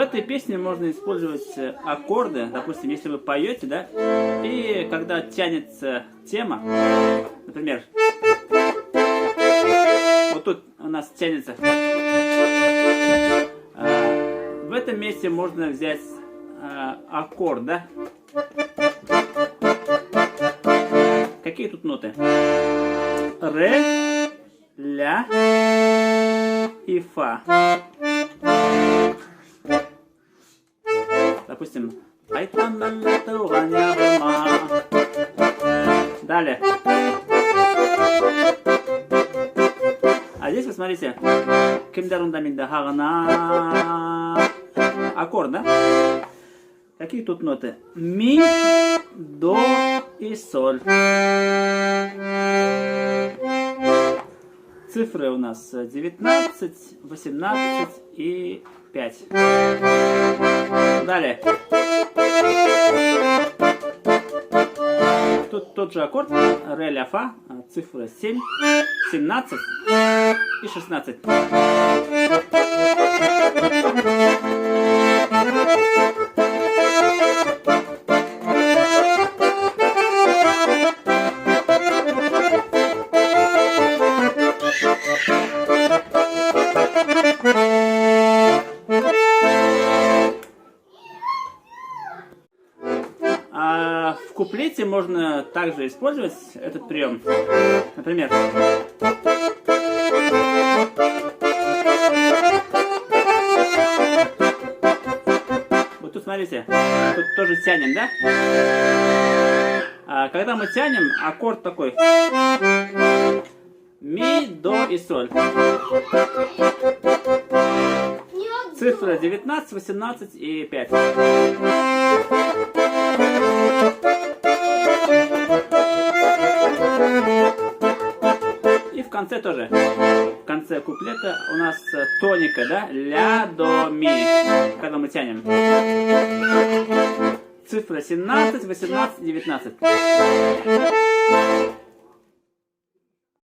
этой песне можно использовать аккорды. Допустим, если вы поете, да, и когда тянется тема, например, вот тут у нас тянется. В этом месте можно взять аккорд, да? Какие тут ноты? Ре, ля и фа. Допустим. Далее. А здесь вы смотрите. Аккорд, да? Какие тут ноты? Ми, до и соль. Цифры у нас 19, 18 и 5. Далее. Тут тот же аккорд. Ре, ля, фа. Цифры 7, 17 и 16. В куплете можно также использовать этот прием. Например, вот тут смотрите, тут тоже тянем, да? Когда мы тянем, аккорд такой: ми, до и соль. Цифры 19, 18 и 5. И в конце тоже. В конце куплета у нас тоника, да? Ля, до, ми. Когда мы тянем. Цифры 17, 18, 19.